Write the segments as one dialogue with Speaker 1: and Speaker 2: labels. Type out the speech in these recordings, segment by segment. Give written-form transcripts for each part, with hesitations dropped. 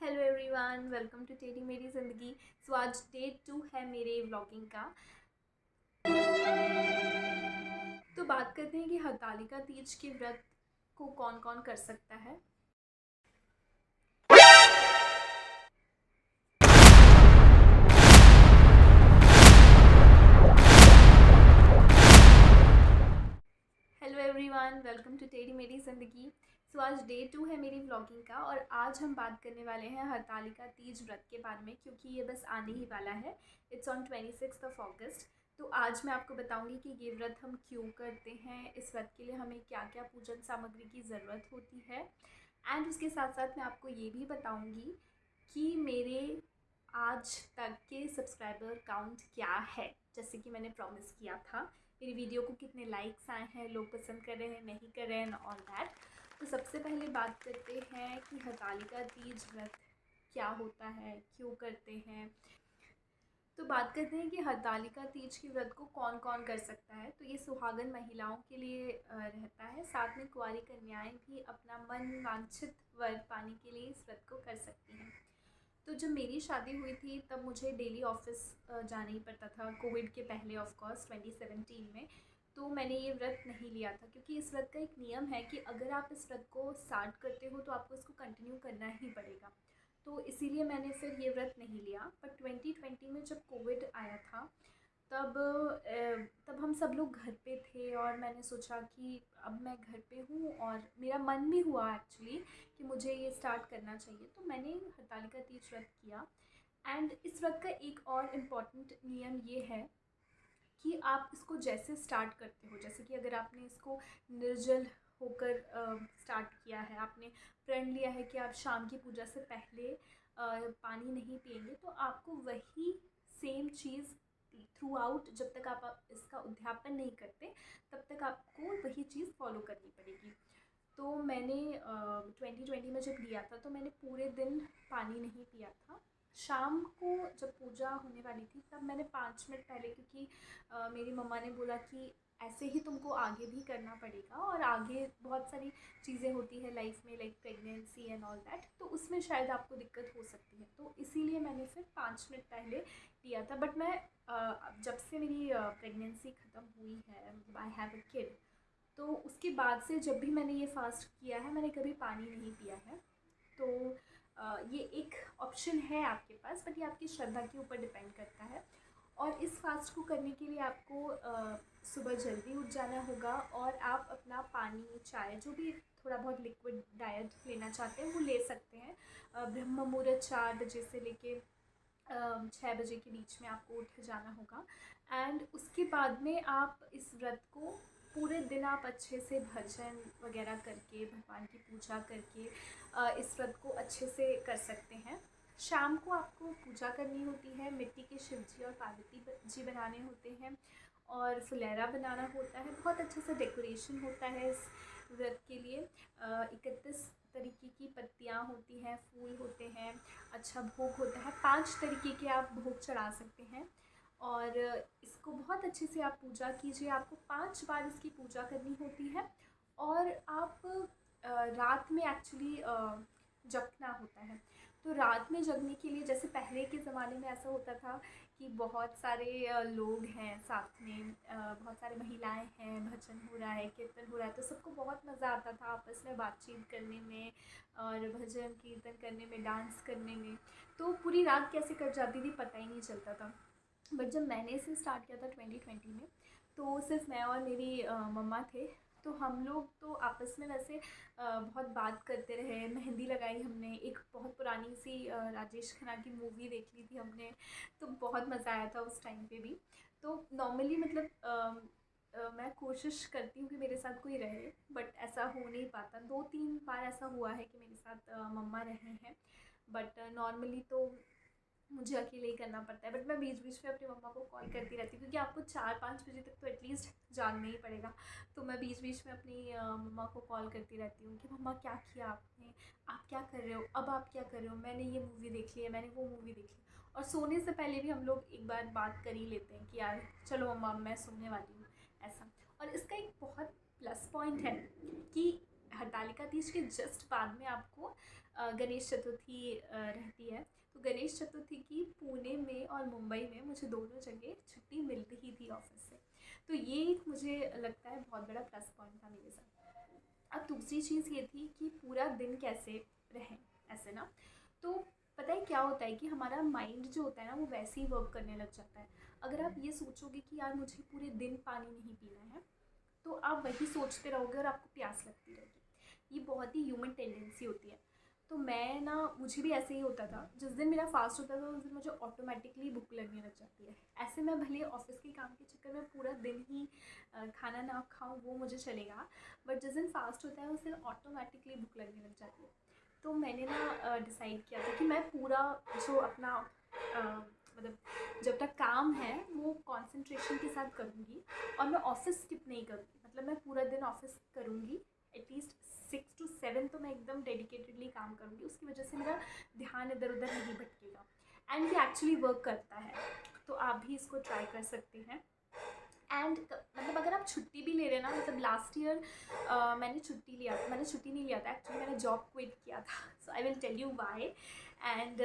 Speaker 1: Hello everyone, welcome to टेढ़ी मेरी ज़िंदगी। सो आज डे 2 है मेरे व्लॉगिंग का। तो बात करते हैं कि हरतालिका तीज के व्रत को कौन कौन कर सकता है। हेलो एवरीवन, वेलकम टू टेढ़ी मेरी ज़िंदगी। सो आज डे 2 है मेरी व्लॉगिंग का और आज हम बात करने वाले हैं हरतालिका तीज व्रत के बारे में, क्योंकि ये बस आने ही वाला है। इट्स ऑन 26 अगस्त। तो आज मैं आपको बताऊंगी कि ये व्रत हम क्यों करते हैं, इस व्रत के लिए हमें क्या क्या पूजन सामग्री की ज़रूरत होती है। एंड उसके साथ साथ मैं आपको ये भी बताऊंगी कि मेरे आज तक के सब्सक्राइबर काउंट क्या है, जैसे कि मैंने प्रॉमिस किया था। मेरी वीडियो को कितने लाइक्स आए हैं, लोग पसंद कर रहे हैं, नहीं कर रहे हैं, ऑल दैट। तो सबसे पहले बात करते हैं कि हरतालिका तीज व्रत क्या होता है, क्यों करते हैं। तो बात करते हैं कि हरतालिका तीज के व्रत को कौन कौन कर सकता है। तो ये सुहागन महिलाओं के लिए रहता है। साथ में कुंवारी कन्याएं भी अपना मन वांछित वर पाने के लिए इस व्रत को कर सकती हैं। तो जब मेरी शादी हुई थी तब मुझे डेली ऑफिस जाना ही पड़ता था, कोविड के पहले, ऑफ कोर्स 2017 में। तो मैंने ये व्रत नहीं लिया था, क्योंकि इस व्रत का एक नियम है कि अगर आप इस व्रत को स्टार्ट करते हो तो आपको इसको कंटिन्यू करना ही पड़ेगा। तो इसीलिए मैंने फिर ये व्रत नहीं लिया। पर 2020 में जब कोविड आया था तब तब हम सब लोग घर पे थे और मैंने सोचा कि अब मैं घर पे हूँ और मेरा मन भी हुआ एक्चुअली कि मुझे ये स्टार्ट करना चाहिए। तो मैंने हरतालिका तीज व्रत किया। एंड इस व्रत का एक और इम्पॉर्टेंट नियम ये है कि आप इसको जैसे स्टार्ट करते हो, जैसे कि अगर आपने इसको निर्जल होकर स्टार्ट किया है, आपने प्रण लिया है कि आप शाम की पूजा से पहले पानी नहीं पिएंगे, तो आपको वही सेम चीज़ थ्रू आउट, जब तक आप इसका उद्यापन नहीं करते तब तक आपको वही चीज़ फॉलो करनी पड़ेगी। तो मैंने 2020 में जब लिया था तो मैंने पूरे दिन पानी नहीं पिया था। शाम को जब पूजा होने वाली थी तब मैंने 5 मिनट पहले, क्योंकि मेरी मम्मा ने बोला कि ऐसे ही तुमको आगे भी करना पड़ेगा और आगे बहुत सारी चीज़ें होती है लाइफ में, like pregnancy and all that, तो उसमें शायद आपको दिक्कत हो सकती है। तो इसीलिए मैंने फिर 5 मिनट पहले लिया था। बट मैं जब से मेरी प्रेगनेंसी ख़त्म हुई है, आई हैव अ किड, तो उसके बाद से जब भी मैंने ये फ़ास्ट किया है मैंने कभी पानी नहीं पिया है। तो ये एक ऑप्शन है आपके पास, बट ये आपकी श्रद्धा के ऊपर डिपेंड करता है। और इस फास्ट को करने के लिए आपको सुबह जल्दी उठ जाना होगा और आप अपना पानी, चाय, जो भी थोड़ा बहुत लिक्विड डाइट लेना चाहते हैं वो ले सकते हैं। ब्रह्म मुहूर्त 4 बजे से लेके 6 बजे के बीच में आपको उठ जाना होगा। एंड उसके बाद में आप इस व्रत को पूरे दिन आप अच्छे से भजन वगैरह करके, भगवान की पूजा करके इस व्रत को अच्छे से कर सकते हैं। शाम को आपको पूजा करनी होती है, मिट्टी के शिव जी और पार्वती जी बनाने होते हैं और फुलेरा बनाना होता है। बहुत अच्छे से डेकोरेशन होता है इस व्रत के लिए। 31 तरीके की पत्तियाँ होती हैं, फूल होते हैं, अच्छा भोग होता है। 5 तरीके के आप भोग चढ़ा सकते हैं और इसको बहुत अच्छे से आप पूजा कीजिए। आपको 5 बार इसकी पूजा करनी होती है और आप रात में एक्चुअली जगना होता है। तो रात में जगने के लिए, जैसे पहले के ज़माने में ऐसा होता था कि बहुत सारे लोग हैं साथ में, बहुत सारी महिलाएं हैं, भजन हो रहा है, कीर्तन हो रहा है, तो सबको बहुत मज़ा आता था आपस में बातचीत करने में और भजन कीर्तन करने में, डांस करने में। तो पूरी रात कैसे कट जाती थी पता ही नहीं चलता था। बट जब मैंने इसे स्टार्ट किया था 2020 में, तो सिर्फ मैं और मेरी मम्मा थे। तो हम लोग तो आपस में वैसे बहुत बात करते रहे, मेहंदी लगाई हमने, एक बहुत पुरानी सी राजेश खन्ना की मूवी देख ली थी हमने। तो बहुत मज़ा आया था उस टाइम पे भी। तो नॉर्मली मतलब मैं कोशिश करती हूँ कि मेरे साथ कोई रहे, बट ऐसा हो नहीं पाता। 2-3 बार ऐसा हुआ है कि मेरे साथ मम्मा रहे हैं, बट नॉर्मली तो मुझे अकेले ही करना पड़ता है। बट मैं बीच बीच में अपनी मम्मा को कॉल करती रहती हूँ, क्योंकि आपको 4-5 बजे तक तो एटलीस्ट जागना ही पड़ेगा। तो मैं बीच बीच में अपनी मम्मा को कॉल करती रहती हूँ कि मम्मा क्या किया आपने, आप क्या कर रहे हो, अब आप क्या कर रहे हो, मैंने ये मूवी देख ली है, मैंने वो मूवी देख ली। और सोने से पहले भी हम लोग एक बार बात कर ही लेते हैं कि यार चलो मम्मा मैं सोने वाली हूँ, ऐसा। और इसका एक बहुत प्लस पॉइंट है कि हरतालिका तीज के जस्ट बाद में आपको गणेश चतुर्थी रहती है। तो गणेश चतुर्थी की पुणे में और मुंबई में मुझे दोनों जगह छुट्टी मिलती ही थी ऑफिस से। तो ये एक मुझे लगता है बहुत बड़ा प्लस पॉइंट था मेरे साथ। अब दूसरी चीज़ ये थी कि पूरा दिन कैसे रहें ऐसे ना। तो पता है क्या होता है कि हमारा माइंड जो होता है ना वो वैसे ही वर्क करने लग जाता है। अगर आप ये सोचोगे कि यार मुझे पूरे दिन पानी नहीं पीना है, तो आप वही सोचते रहोगे और आपको प्यास लगती रहेगी। ये बहुत ही ह्यूमन टेंडेंसी होती है। तो मैं ना, मुझे भी ऐसे ही होता था। जिस दिन मेरा फास्ट होता था उस दिन मुझे ऑटोमेटिकली भूख लगने लग जाती है। ऐसे मैं भले ऑफिस के काम के चक्कर में पूरा दिन ही खाना ना खाऊं वो मुझे चलेगा, बट जिस दिन फास्ट होता है उस दिन ऑटोमेटिकली भूख लगने लग जाती है। तो मैंने ना डिसाइड किया था कि मैं पूरा जो अपना मतलब जब तक काम है वो कंसंट्रेशन के साथ करूँगी और मैं ऑफिस स्किप नहीं करूँगी। मतलब मैं पूरा दिन ऑफिस करूँगी, एटलीस्ट 6 to 7 तो मैं एकदम डेडिकेटेडली काम करूँगी। उसकी वजह से मेरा ध्यान इधर उधर नहीं भटकेगा एंड ये एक्चुअली वर्क करता है। तो आप भी इसको ट्राई कर सकते हैं। एंड मतलब अगर आप छुट्टी भी ले रहे हैं ना, मतलब लास्ट ईयर मैंने छुट्टी नहीं लिया था एक्चुअली, मैंने जॉब क्विट किया था। So I will tell you why. And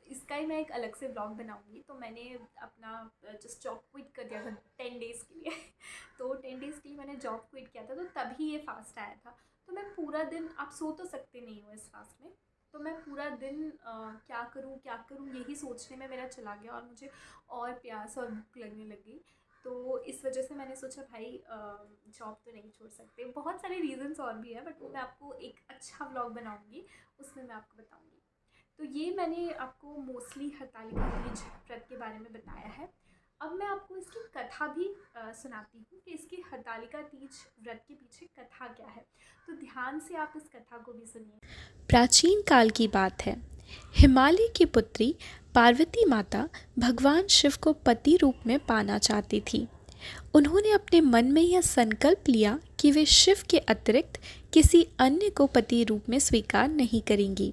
Speaker 1: इसका ही मैं एक अलग से व्लॉग बनाऊंगी। तो मैंने अपना जस्ट जॉब क्विट कर दिया था 10 डेज़ के लिए। तो 10 डेज़ के लिए मैंने जॉब क्विट किया था, तो तभी ये फास्ट आया था। तो मैं पूरा दिन, आप सो तो सकते नहीं हो इस फास्ट में, तो मैं पूरा दिन क्या करूँ यही सोचने में मेरा चला गया और मुझे और प्यास और भूख लगने लगी। तो इस वजह से मैंने सोचा भाई जॉब तो नहीं छोड़ सकते। बहुत सारे रीज़न्स और भी है, बट वो मैं आपको एक अच्छा व्लॉग बनाऊंगी, उसमें मैं आपको बताऊंगी। तो ये मैंने आपको मोस्टली हरतालिका तीज व्रत के बारे में बताया है। अब मैं आपको इसकी कथा भी सुनाती हूँ कि इसकी हरतालिका तीज व्रत के पीछे कथा क्या है। तो ध्यान से आप इस कथा को भी सुनिए।
Speaker 2: प्राचीन काल की बात है। हिमालय की पुत्री पार्वती माता भगवान शिव को पति रूप में पाना चाहती थी। उन्होंने अपने मन में यह संकल्प लिया कि वे शिव के अतिरिक्त किसी अन्य को पति रूप में स्वीकार नहीं करेंगी।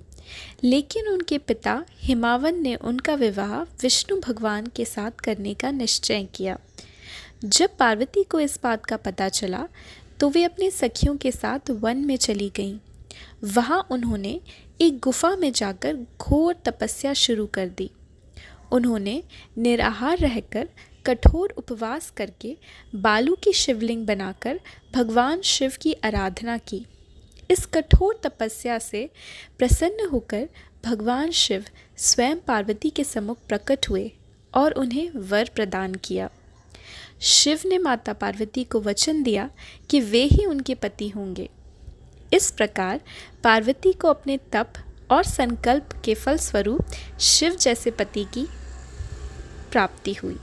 Speaker 2: लेकिन उनके पिता हिमावन ने उनका विवाह विष्णु भगवान के साथ करने का निश्चय किया। जब पार्वती को इस बात का पता चला तो वे अपनी सखियों के साथ वन में चली गईं। वहाँ उन्होंने एक गुफा में जाकर घोर तपस्या शुरू कर दी। उन्होंने निराहार रहकर कठोर उपवास करके बालू की शिवलिंग बनाकर भगवान शिव की आराधना की। इस कठोर तपस्या से प्रसन्न होकर भगवान शिव स्वयं पार्वती के सम्मुख प्रकट हुए और उन्हें वर प्रदान किया। शिव ने माता पार्वती को वचन दिया कि वे ही उनके पति होंगे। इस प्रकार पार्वती को अपने तप और संकल्प के फलस्वरूप शिव जैसे पति की प्राप्ति हुई।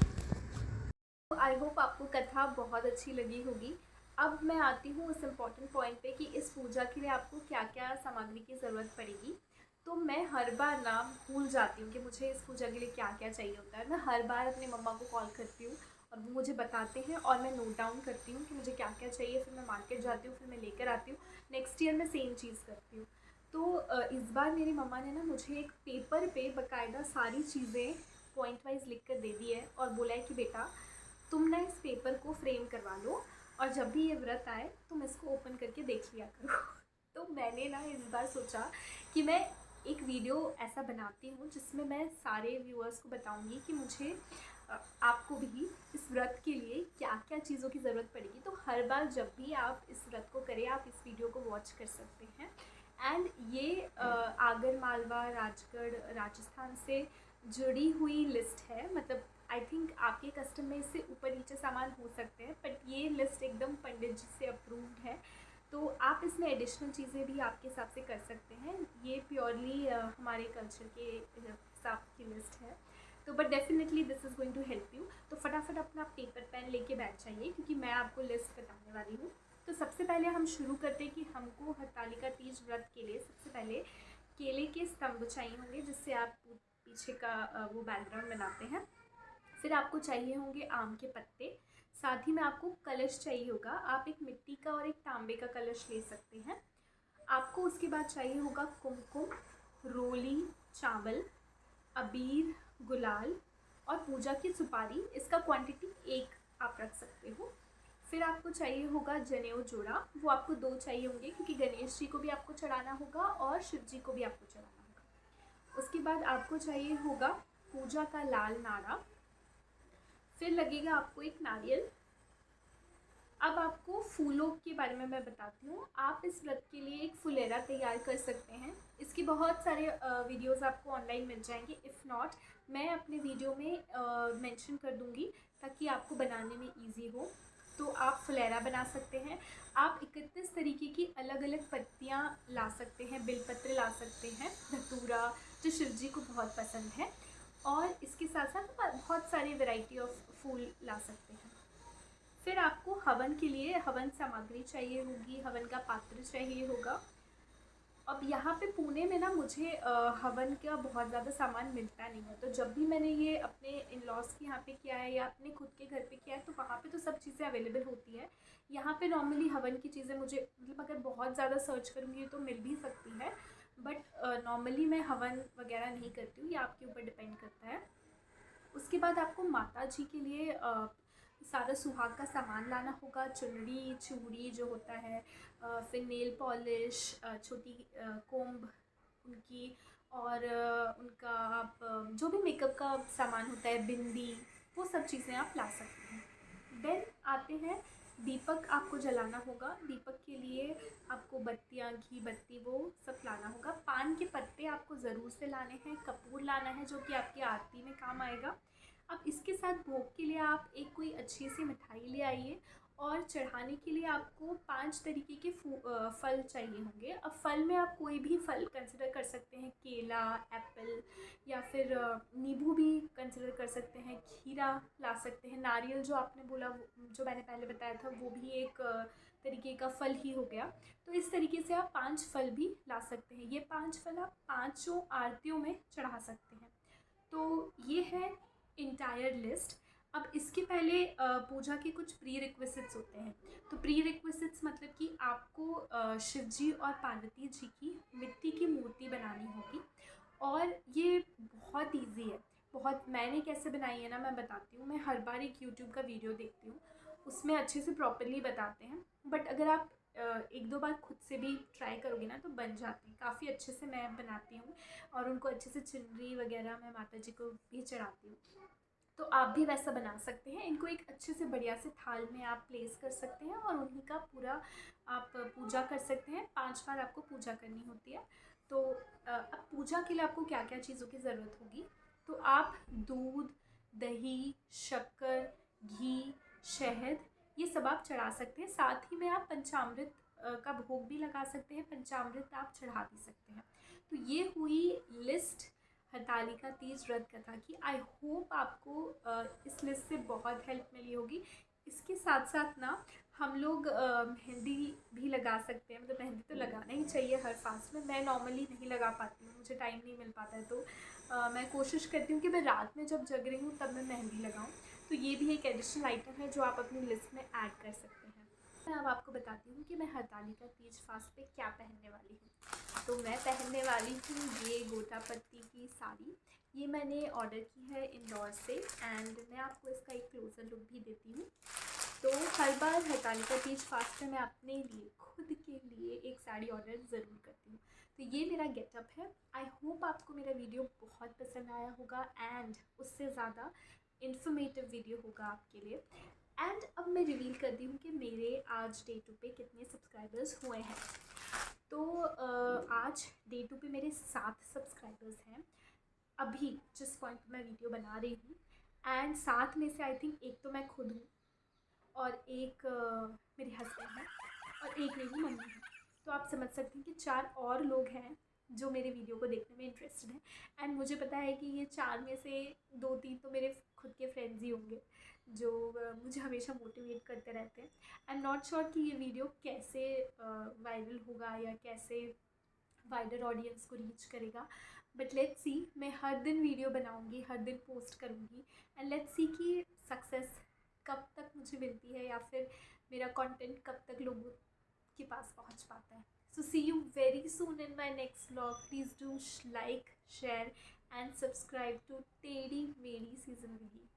Speaker 1: आई होप आपको कथा बहुत अच्छी लगी होगी। अब मैं आती हूँ उस इम्पॉर्टेंट पॉइंट पे कि इस पूजा के लिए आपको क्या क्या सामग्री की ज़रूरत पड़ेगी। तो मैं हर बार ना भूल जाती हूँ कि मुझे इस पूजा के लिए क्या क्या चाहिए होता है। मैं हर बार अपने मम्मा को कॉल करती हूँ और वो मुझे बताते हैं और मैं नोट डाउन करती हूँ कि मुझे क्या क्या चाहिए। फिर मैं मार्केट जाती हूँ, फिर मैं लेकर आती हूँ। नेक्स्ट ईयर मैं सेम चीज़ करती हूँ। तो इस बार मेरी मम्मा ने ना मुझे एक पेपर पे बाकायदा सारी चीज़ें पॉइंट वाइज लिख कर दे दी है और बोला है कि बेटा तुम ना इस पेपर को फ्रेम करवा लो और जब भी ये व्रत आए तुम इसको ओपन करके देख लिया करो। तो मैंने ना इस बार सोचा कि मैं एक वीडियो ऐसा बनाती हूँ जिसमें मैं सारे व्यूअर्स को बताऊँगी कि मुझे आपको भी इस व्रत के लिए क्या क्या चीज़ों की ज़रूरत पड़ेगी। तो हर बार जब भी आप इस व्रत को करें आप इस वीडियो को वॉच कर सकते हैं। एंड ये आगर मालवा राजगढ़ राजस्थान से जुड़ी हुई लिस्ट है। मतलब आई थिंक आपके कस्टम में इससे ऊपर नीचे सामान हो सकते हैं, बट ये लिस्ट एकदम पंडित जी से अप्रूव्ड है। तो आप इसमें एडिशनल चीज़ें भी आपके हिसाब से कर सकते हैं। ये प्योरली हमारे कल्चर के हिसाब की लिस्ट है। तो but definitely this is going to help you. तो फटाफट अपना पेपर पेन लेके बैठ जाइए क्योंकि मैं आपको लिस्ट बताने वाली हूँ। तो सबसे पहले हम शुरू करते हैं कि हमको हरतालिका तीज व्रत के लिए सबसे पहले केले के स्तंभ चाहिए होंगे जिससे आप पीछे का वो बैकग्राउंड बनाते हैं। फिर आपको चाहिए होंगे आम के पत्ते। साथ ही में आपको कलश चाहिए होगा। आप एक मिट्टी का और एक तांबे का कलश ले सकते हैं। आपको उसके बाद चाहिए होगा कुमकुम, रोली, चावल, अबीर, गुलाल और पूजा की सुपारी। इसका क्वांटिटी एक आप रख सकते हो। फिर आपको चाहिए होगा जनेऊ जोड़ा, वो आपको 2 चाहिए होंगे क्योंकि गणेश जी को भी आपको चढ़ाना होगा और शिव जी को भी आपको चढ़ाना होगा। उसके बाद आपको चाहिए होगा पूजा का लाल नारा, फिर लगेगा आपको एक नारियल। अब आपको फूलों के बारे में मैं बताती हूँ। आप इस व्रत के लिए एक फुलेरा तैयार कर सकते हैं। इसके बहुत सारे वीडियोस आपको ऑनलाइन मिल जाएंगे। इफ़ नॉट, मैं अपने वीडियो में मेंशन कर दूँगी ताकि आपको बनाने में इजी हो। तो आप फुलेरा बना सकते हैं। आप 31 तरीके की अलग अलग पत्तियाँ ला सकते हैं, बेलपत्र ला सकते हैं, धतूरा जो शिव जी को बहुत पसंद है, और इसके साथ साथ बहुत सारी वैरायटी ऑफ फूल ला सकते हैं। फिर आपको हवन के लिए हवन सामग्री चाहिए होगी, हवन का पात्र चाहिए होगा। अब यहाँ पे पुणे में ना मुझे हवन का बहुत ज़्यादा सामान मिलता नहीं है, तो जब भी मैंने ये अपने इन लॉज के यहाँ पे किया है या अपने खुद के घर पे किया है तो वहाँ पे तो सब चीज़ें अवेलेबल होती है। यहाँ पे नॉर्मली हवन की चीज़ें मुझे मतलब अगर बहुत ज़्यादा सर्च करूँगी तो मिल भी सकती है, बट नॉर्मली मैं हवन वगैरह नहीं करती हूँ, ये आपके ऊपर डिपेंड करता है। उसके बाद आपको माता जी के लिए सारा सुहाग का सामान लाना होगा, चुनरी चूड़ी जो होता है, फिर नेल पॉलिश, छोटी कोम्ब उनकी, और उनका आप जो भी मेकअप का सामान होता है, बिंदी, वो सब चीज़ें आप ला सकते हैं। देन आते हैं, दीपक आपको जलाना होगा। दीपक के लिए आपको बत्तियाँ, घी बत्ती, वो सब लाना होगा। पान के पत्ते आपको ज़रूर से लाने हैं, कपूर लाना है जो कि आपकी आरती में काम आएगा। अब इसके साथ भोग के लिए आप एक कोई अच्छी सी मिठाई ले आइए, और चढ़ाने के लिए आपको 5 तरीके के फल चाहिए होंगे। अब फल में आप कोई भी फल कंसिडर कर सकते हैं, केला, एप्पल, या फिर नींबू भी कंसिडर कर सकते हैं, खीरा ला सकते हैं, नारियल जो आपने बोला, जो मैंने पहले बताया था, वो भी एक तरीके का फल ही हो गया। तो इस तरीके से आप 5 फल भी ला सकते हैं। ये 5 फल आप 5 आरतियों में चढ़ा सकते हैं। तो ये है इंटायर लिस्ट। अब इसके पहले पूजा के कुछ प्री रिक्विजिट्स होते हैं। तो प्री रिक्विजिट्स मतलब कि आपको शिव जी और पार्वती जी की मिट्टी की मूर्ति बनानी होगी, और ये बहुत इजी है। बहुत, मैंने कैसे बनाई है ना, मैं बताती हूँ। मैं हर बार एक यूट्यूब का वीडियो देखती हूँ, उसमें अच्छे से प्रॉपरली बताते हैं, बट अगर आप एक दो बार खुद से भी ट्राई करोगे ना तो बन जाती है। काफ़ी अच्छे से मैं बनाती हूँ, और उनको अच्छे से चुनरी वगैरह मैं माता जी को भी चढ़ाती हूँ। तो आप भी वैसा बना सकते हैं। इनको एक अच्छे से बढ़िया से थाल में आप प्लेस कर सकते हैं, और उन्हीं का पूरा आप पूजा कर सकते हैं। 5 बार आपको पूजा करनी होती है। तो अब पूजा के लिए आपको क्या क्या चीज़ों की ज़रूरत होगी, तो आप दूध, दही, शक्कर, घी, शहद, ये सब आप चढ़ा सकते हैं। साथ ही में आप पंचामृत का भोग भी लगा सकते हैं, पंचामृत आप चढ़ा भी सकते हैं। तो ये हुई लिस्ट हरतालिका तीज व्रत कथा की। आई होप आपको इस लिस्ट से बहुत हेल्प मिली होगी। इसके साथ साथ ना हम लोग मेहंदी भी लगा सकते हैं। मतलब मेहंदी तो लगाना ही चाहिए हर फास्ट में। मैं नॉर्मली नहीं लगा पाती हूँ, मुझे टाइम नहीं मिल पाता है, तो मैं कोशिश करती हूँ कि मैं रात में जब जग रही हूँ तब मैं मेहंदी लगाऊँ। तो ये भी एक एडिशनल आइटम है जो आप अपनी लिस्ट में ऐड कर सकते हैं। मैं अब आपको बताती हूँ कि मैं हरतालिका तीज फास्ट पे क्या पहनने वाली हूँ। तो मैं पहनने वाली हूँ ये गोटा पत्ती की साड़ी। ये मैंने ऑर्डर की है इंदौर से, एंड मैं आपको इसका एक क्लोजर लुक भी देती हूँ। तो हर बार हरतालिका तीज फास्ट में मैं अपने लिए, खुद के लिए एक साड़ी ऑर्डर ज़रूर करती हूँ। तो ये मेरा गेटअप है। आई होप आपको मेरा वीडियो बहुत पसंद आया होगा, एंड उससे ज़्यादा इन्फॉर्मेटिव वीडियो होगा आपके लिए। एंड अब मैं रिवील करती हूँ कि मेरे आज डे 2 पे कितने सब्सक्राइबर्स हुए हैं। तो आज डे 2 पे मेरे 7 सब्सक्राइबर्स हैं अभी जिस पॉइंट पे मैं वीडियो बना रही हूँ। एंड 7 में से आई थिंक एक तो मैं खुद हूँ, और एक मेरे हस्बैंड हैं, और एक मेरी मम्मी है। तो आप समझ सकते हैं कि 4 और लोग हैं जो मेरे वीडियो को देखने में इंटरेस्टेड हैं। एंड मुझे पता है कि ये 4 में से 2-3 तो मेरे खुद के फ्रेंड्स ही होंगे जो मुझे हमेशा मोटिवेट करते रहते हैं। आई एम नॉट श्योर कि ये वीडियो कैसे वायरल होगा या कैसे वाइडर ऑडियंस को रीच करेगा, बट लेट्स सी। मैं हर दिन वीडियो बनाऊंगी, हर दिन पोस्ट करूंगी, एंड लेट्स सी कि सक्सेस कब तक मुझे मिलती है, या फिर मेरा कंटेंट कब तक लोगों के पास पहुंच पाता है। So see you very soon in my next vlog. Please do like, share and subscribe to Teddy Mary Season 3.